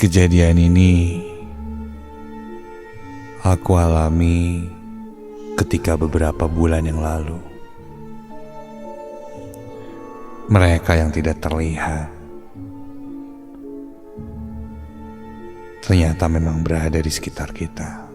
Kejadian ini aku alami ketika beberapa bulan yang lalu. Mereka yang tidak terlihat ternyata memang berada di sekitar kita.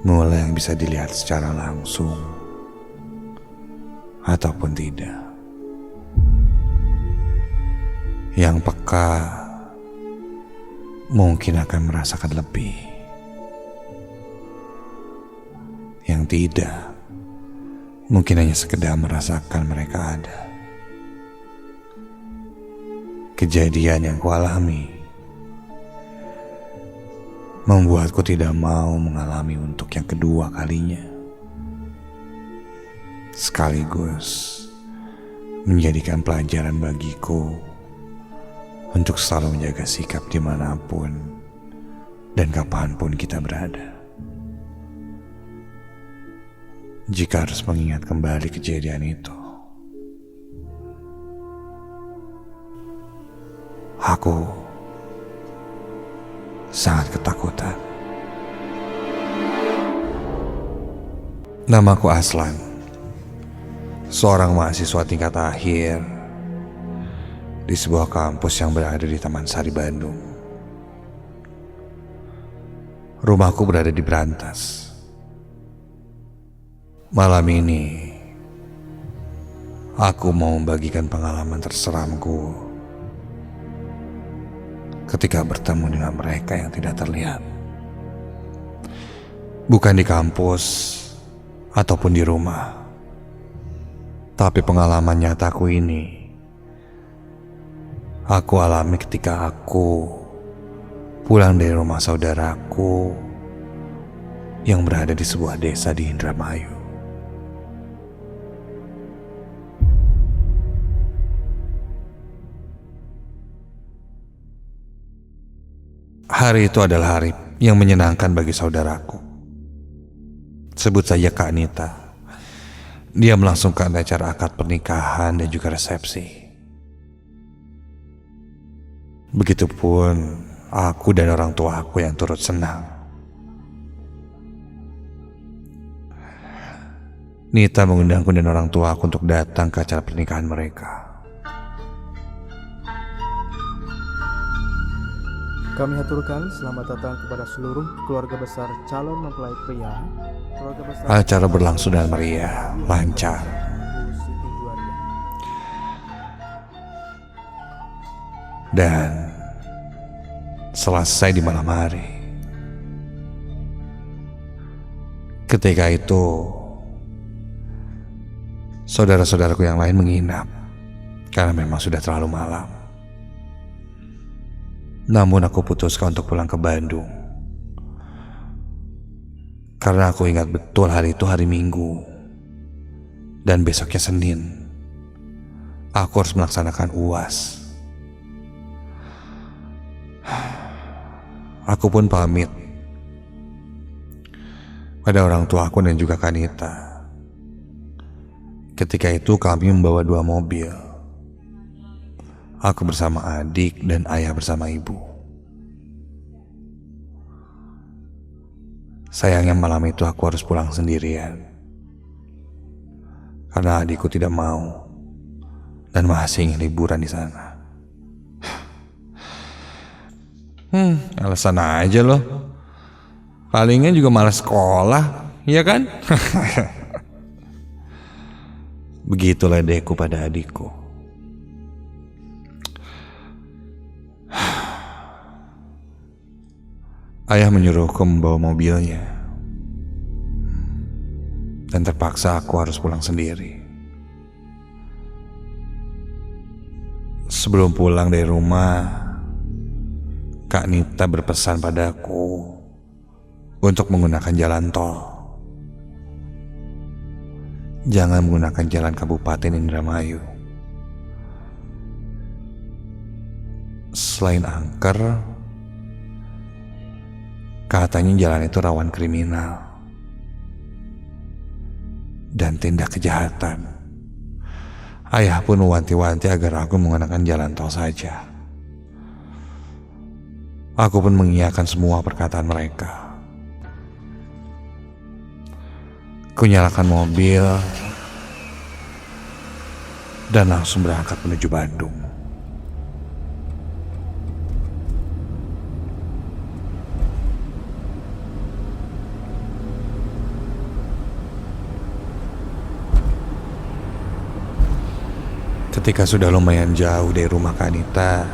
Mulai yang bisa dilihat secara langsung ataupun tidak. Yang peka mungkin akan merasakan lebih. Yang tidak, mungkin hanya sekedar merasakan mereka ada. Kejadian yang kualami membuatku tidak mau mengalami untuk yang kedua kalinya. Sekaligus menjadikan pelajaran bagiku untuk selalu menjaga sikap dimanapun dan kapanpun kita berada. Jika harus mengingat kembali kejadian itu, aku sangat ketakutan. Namaku Aslan, seorang mahasiswa tingkat akhir di sebuah kampus yang berada di Taman Sari, Bandung. Rumahku berada di Brantas. Malam ini, aku mau membagikan pengalaman terseramku ketika bertemu dengan mereka yang tidak terlihat. Bukan di kampus ataupun di rumah, tapi pengalaman nyataku ini aku alami ketika aku pulang dari rumah saudaraku yang berada di sebuah desa di Indramayu. Hari itu adalah hari yang menyenangkan bagi saudaraku. Sebut saja Kak Anita. Dia melangsungkan acara akad pernikahan dan juga resepsi. Begitupun aku dan orang tua aku yang turut senang. Nita mengundangku dan orang tua aku untuk datang ke acara pernikahan mereka. Kami haturkan selamat datang kepada seluruh keluarga besar calon mempelai pria. Acara berlangsung dengan meriah, lancar. Dan selesai di malam hari. Ketika itu, saudara-saudaraku yang lain menginap karena memang sudah terlalu malam. Namun aku putuskan untuk pulang ke Bandung karena aku ingat betul hari itu hari Minggu dan besoknya Senin. Aku harus melaksanakan UAS. Aku pun pamit pada orang tua aku dan juga Kanita. Ketika itu kami membawa 2 mobil. Aku bersama adik dan ayah bersama ibu. Sayangnya malam itu aku harus pulang sendirian karena adikku tidak mau dan masih ingin liburan di sana. Alasan aja loh. Palingan juga malas sekolah, ya kan? Begitulah adikku pada adikku. Ayah menyuruhku membawa mobilnya dan terpaksa aku harus pulang sendiri. Sebelum pulang dari rumah, Kak Nita berpesan padaku untuk menggunakan jalan tol. Jangan menggunakan jalan Kabupaten Indramayu. Selain angker, katanya jalan itu rawan kriminal dan tindak kejahatan. Ayah pun mewanti-wanti agar aku menggunakan jalan tol saja. Aku pun mengiyakan semua perkataan mereka. Ku nyalakan mobil dan langsung berangkat menuju Bandung. Ketika sudah lumayan jauh dari rumah Kak Anita,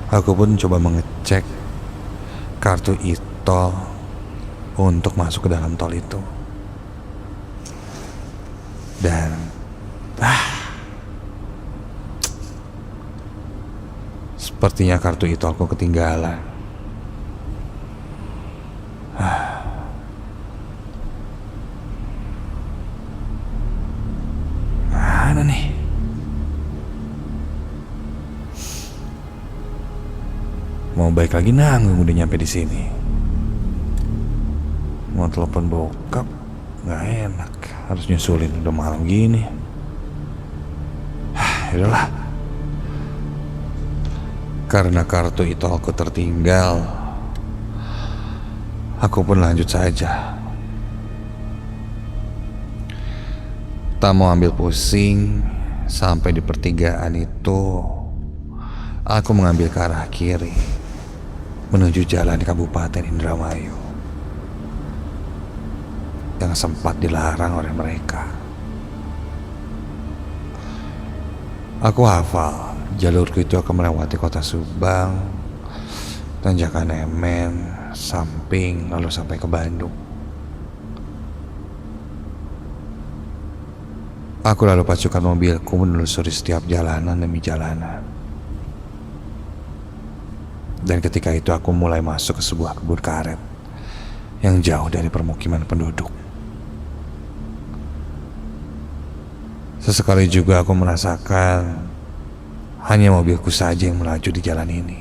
aku pun coba mengecek kartu e-tol untuk masuk ke dalam tol itu. Dan sepertinya kartu e-tolku ketinggalan. Mana nih? Mau balik lagi nanggung udah nyampe di sini. Mau telepon bokap nggak enak, harus nyusulin udah malam gini. Yaudahlah. Karena kartu e-tolku tertinggal, aku pun lanjut saja. Tak mau ambil pusing, sampai di pertigaan itu aku mengambil ke arah kiri menuju jalan Kabupaten Indramayu yang sempat dilarang oleh mereka. Aku hafal jalurku itu akan melewati kota Subang, Tanjakan Emen, Samping, lalu sampai ke Bandung. Aku lalu pacukan mobilku menelusuri setiap jalanan demi jalanan. Dan ketika itu aku mulai masuk ke sebuah kebun karet yang jauh dari permukiman penduduk. Sesekali juga aku merasakan hanya mobilku saja yang melaju di jalan ini.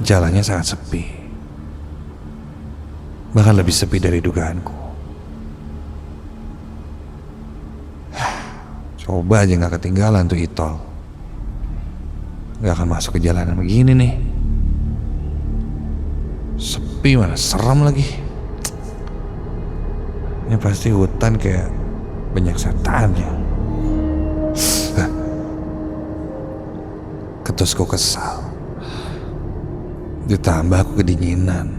Jalannya sangat sepi, bahkan lebih sepi dari dugaanku. Coba aja gak ketinggalan tuh e-tol, gak akan masuk ke jalanan begini nih. Sepi mana serem lagi. Ini pasti hutan kayak banyak setannya. Ketusku kesal, ditambah aku kedinginan.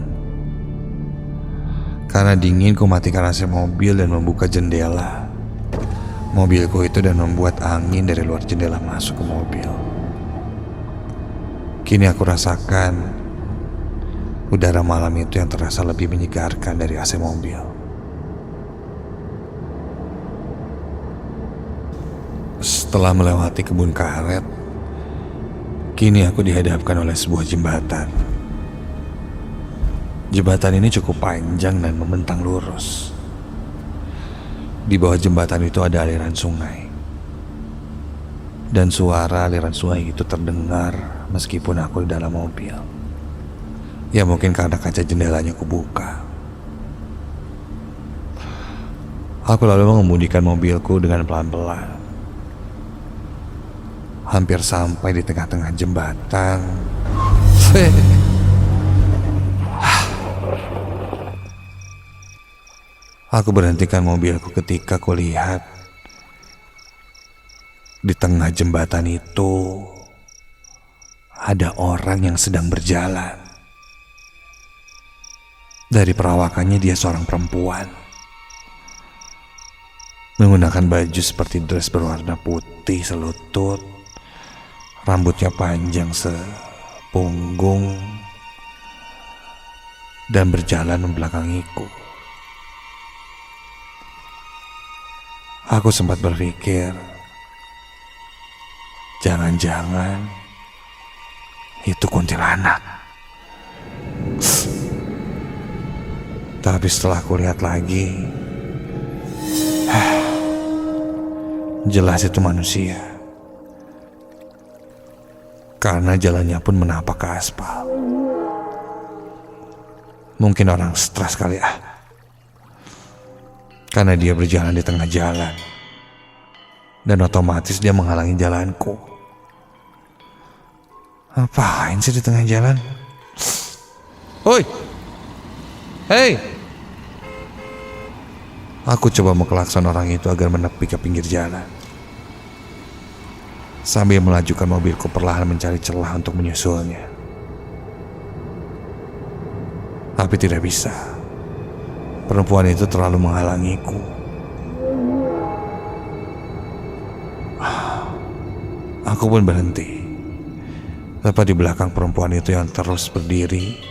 Karena dingin ku matikan AC mobil dan membuka jendela. Mobilku itu dan membuat angin dari luar jendela masuk ke mobil. Kini aku rasakan udara malam itu yang terasa lebih menyegarkan dari AC mobil. Setelah melewati kebun karet, kini aku dihadapkan oleh sebuah jembatan. Jembatan ini cukup panjang dan membentang lurus. Di bawah jembatan itu ada aliran sungai. Dan suara aliran sungai itu terdengar meskipun aku di dalam mobil. Ya mungkin karena kaca jendelanya kubuka. Aku lalu mengemudikan mobilku dengan pelan-pelan. Hampir sampai di tengah-tengah jembatan. Aku berhentikan mobilku ketika kulihat di tengah jembatan itu ada orang yang sedang berjalan. Dari perawakannya dia seorang perempuan, menggunakan baju seperti dress berwarna putih selutut, rambutnya panjang sepunggung, dan berjalan membelakangiku. Aku sempat berpikir, jangan-jangan itu kuntilanak. Tapi setelah aku lihat lagi, jelas itu manusia. Karena jalannya pun menapak ke aspal. Mungkin orang stres kali ya. Karena dia berjalan di tengah jalan. dan otomatis dia menghalangi jalanku. Ngapain sih di tengah jalan? Hoi! Hei! Aku coba mengklakson orang itu agar menepi ke pinggir jalan, sambil melajukan mobilku perlahan mencari celah untuk menyusulnya. Tapi tidak bisa. Perempuan itu terlalu menghalangiku. Aku pun berhenti, tepat di belakang perempuan itu yang terus berdiri,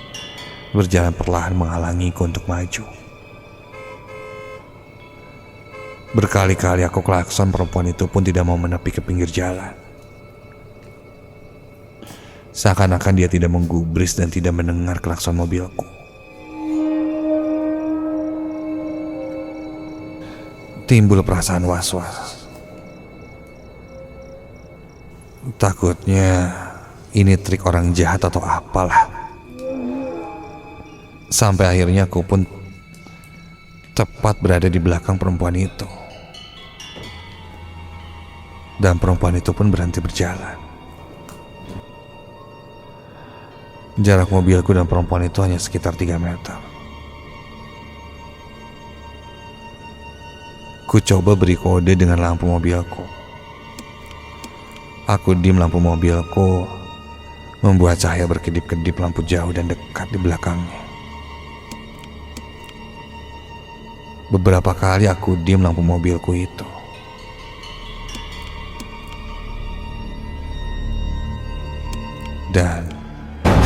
berjalan perlahan menghalangiku untuk maju. Berkali-kali aku klakson, perempuan itu pun tidak mau menepi ke pinggir jalan. Seakan-akan dia tidak menggubris dan tidak mendengar klakson mobilku. Timbul perasaan was-was. Takutnya ini trik orang jahat atau apalah. Sampai akhirnya aku pun tepat berada di belakang perempuan itu. Dan perempuan itu pun berhenti berjalan. Jarak mobilku dan perempuan itu hanya sekitar 3 meter. Ku coba beri kode dengan lampu mobilku. Aku dim lampu mobilku, membuat cahaya berkedip-kedip lampu jauh dan dekat di belakangnya. Beberapa kali aku dim lampu mobilku itu. Dan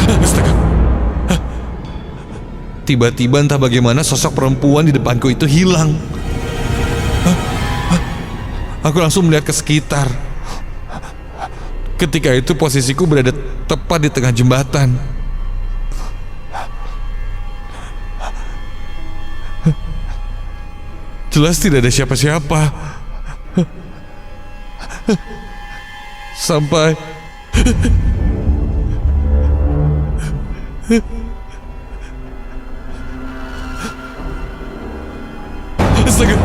astaga, tiba-tiba entah bagaimana sosok perempuan di depanku itu hilang. Aku langsung melihat ke sekitar. Ketika itu posisiku berada tepat di tengah jembatan. Jelas tidak ada siapa-siapa. Sampai astaga.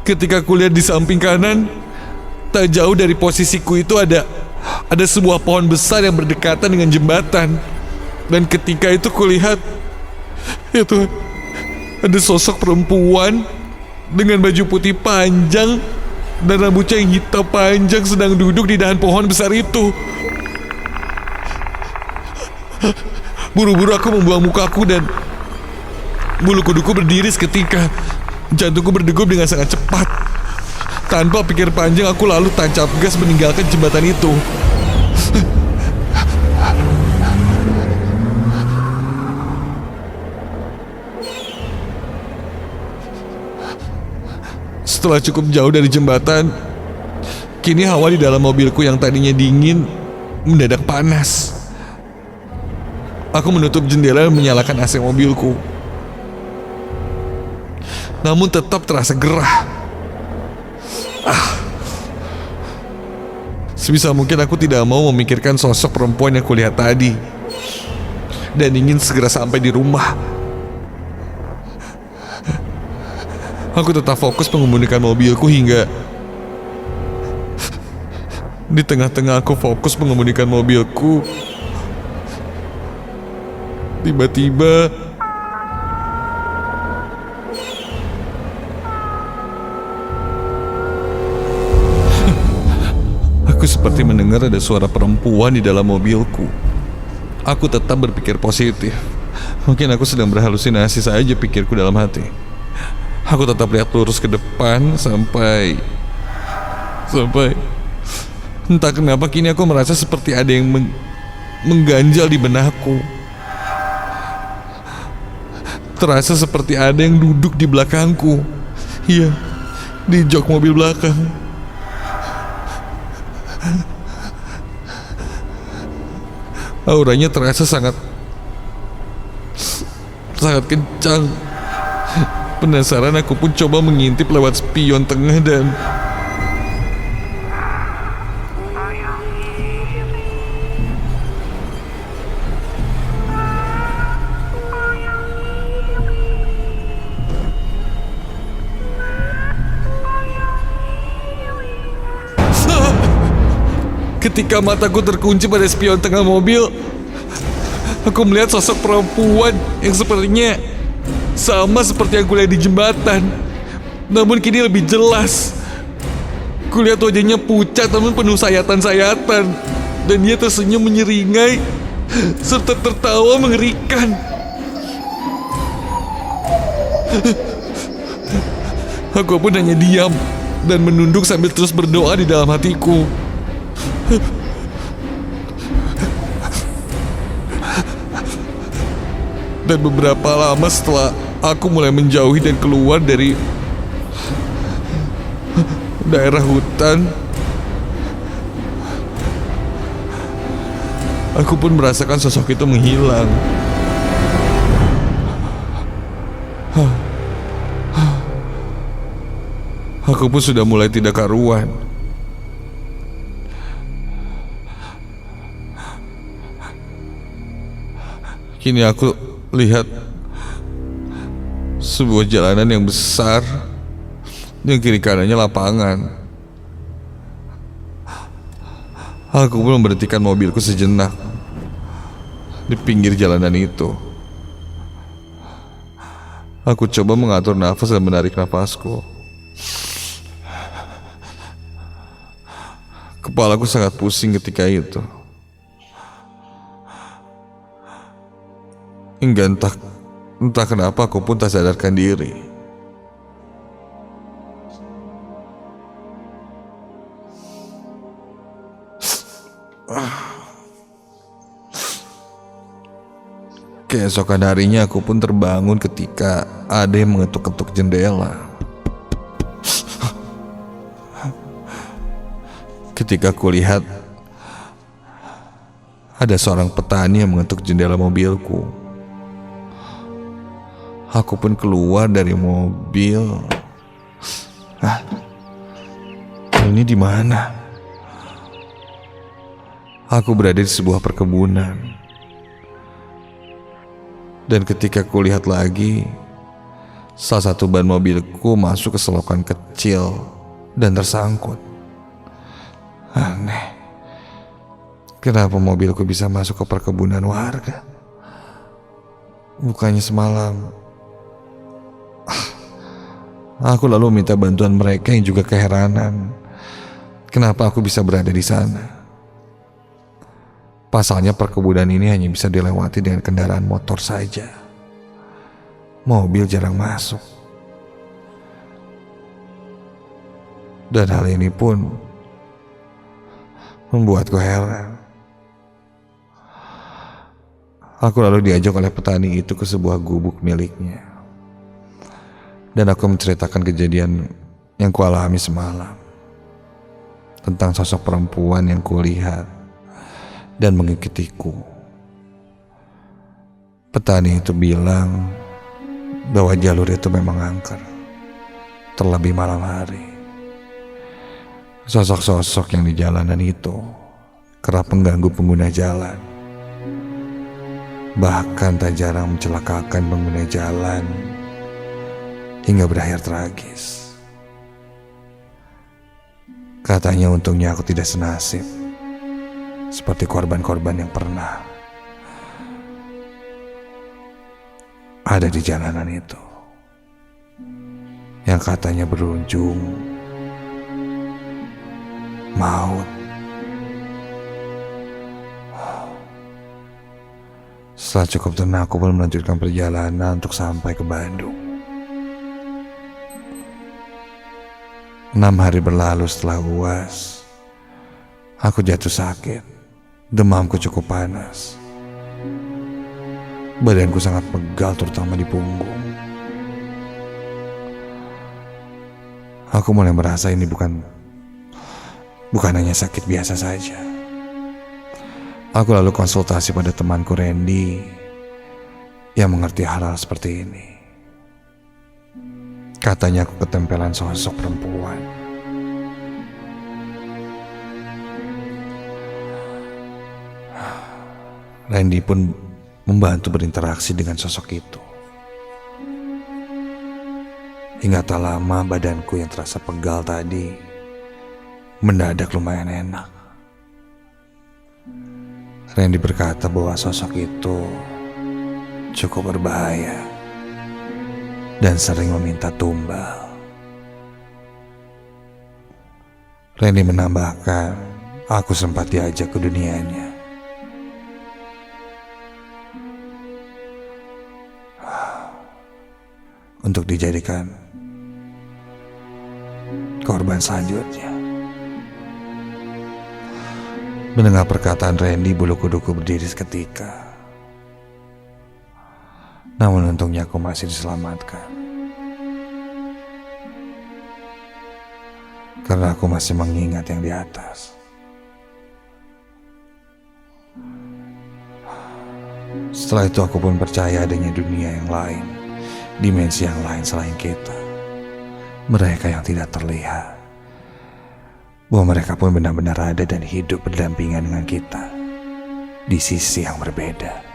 Ketika aku lihat di samping kanan, tak jauh dari posisiku itu ada sebuah pohon besar yang berdekatan dengan jembatan. Dan ketika itu kulihat, ya Tuhan, ada sosok perempuan dengan baju putih panjang dan rambutnya yang hitam panjang sedang duduk di dahan pohon besar itu. Buru-buru aku membuang mukaku dan bulu kuduku berdiri seketika. Jantungku berdegup dengan sangat cepat. Tanpa pikir panjang, aku lalu tancap gas meninggalkan jembatan itu. Setelah cukup jauh dari jembatan, kini hawa di dalam mobilku yang tadinya dingin mendadak panas. Aku menutup jendela dan menyalakan AC mobilku. Namun tetap terasa gerah. Sebisa mungkin aku tidak mau memikirkan sosok perempuan yang kulihat tadi, dan ingin segera sampai di rumah. Aku tetap fokus mengemudikan mobilku hingga di tengah-tengah aku fokus mengemudikan mobilku, tiba-tiba aku seperti mendengar ada suara perempuan di dalam mobilku. Aku tetap berpikir positif. Mungkin aku sedang berhalusinasi saja, pikirku dalam hati. Aku tetap lihat lurus ke depan sampai entah kenapa kini aku merasa seperti ada yang mengganjal di benakku. Terasa seperti ada yang duduk di belakangku. Iya, di jok mobil belakang. Auranya terasa sangat kencang. Penasaran, aku pun coba mengintip lewat spion tengah dan Ketika mataku terkunci pada spion tengah mobil, aku melihat sosok perempuan yang sepertinya sama seperti yang kulihat di jembatan. Namun kini lebih jelas. Kulihat wajahnya pucat namun penuh sayatan-sayatan. Dan dia tersenyum menyeringai serta tertawa mengerikan. Aku pun hanya diam dan menunduk sambil terus berdoa di dalam hatiku. Dan beberapa lama setelah aku mulai menjauhi dan keluar dari daerah hutan, aku pun merasakan sosok itu menghilang. Aku pun sudah mulai tidak karuan. Kini aku lihat sebuah jalanan yang besar, yang kiri kanannya lapangan. Aku pun memberhentikan mobilku sejenak di pinggir jalanan itu. Aku coba mengatur nafas dan menarik nafasku. Kepalaku sangat pusing ketika itu. Hingga entah kenapa aku pun tak sadarkan diri. Keesokan harinya aku pun terbangun ketika ada yang mengetuk-ketuk jendela. Ketika kulihat ada seorang petani yang mengetuk jendela mobilku. Aku pun keluar dari mobil. Ini di mana? Aku berada di sebuah perkebunan. Dan ketika kulihat lagi, salah satu ban mobilku masuk ke selokan kecil dan tersangkut. Aneh. Kenapa mobilku bisa masuk ke perkebunan warga? Bukannya semalam. Aku lalu minta bantuan mereka yang juga keheranan. Kenapa aku bisa berada di sana? Pasalnya perkebunan ini hanya bisa dilewati dengan kendaraan motor saja. Mobil jarang masuk. Dan hal ini pun membuatku heran. Aku lalu diajak oleh petani itu ke sebuah gubuk miliknya. Dan aku menceritakan kejadian yang kualami semalam. Tentang sosok perempuan yang kulihat dan mengikutiku. Petani itu bilang bahwa jalur itu memang angker, terlebih malam hari. Sosok-sosok yang di jalanan itu kerap mengganggu pengguna jalan. Bahkan tak jarang mencelakakan pengguna jalan hingga berakhir tragis. Katanya untungnya aku tidak senasib seperti korban-korban yang pernah ada di jalanan itu, yang katanya berujung maut. Setelah cukup tenang, aku pun melanjutkan perjalanan untuk sampai ke Bandung. 6 hari berlalu setelah UAS. Aku jatuh sakit. Demamku cukup panas. Badanku sangat pegal, terutama di punggung. Aku mulai merasa ini bukan hanya sakit biasa saja. Aku lalu konsultasi pada temanku Randy yang mengerti hal-hal seperti ini. Katanya aku ketempelan sosok perempuan. Randy pun membantu berinteraksi dengan sosok itu. Hingga tak lama badanku yang terasa pegal tadi mendadak lumayan enak. Randy berkata bahwa sosok itu cukup berbahaya dan sering meminta tumbal. Randy menambahkan, aku sempat diajak ke dunianya. Untuk dijadikan korban selanjutnya. Mendengar perkataan Randy, bulu kuduku berdiri seketika. Namun untungnya aku masih diselamatkan. Karena aku masih mengingat yang di atas. Setelah itu aku pun percaya adanya dunia yang lain, dimensi yang lain selain kita. Mereka yang tidak terlihat, bahwa mereka pun benar-benar ada dan hidup berdampingan dengan kita di sisi yang berbeda.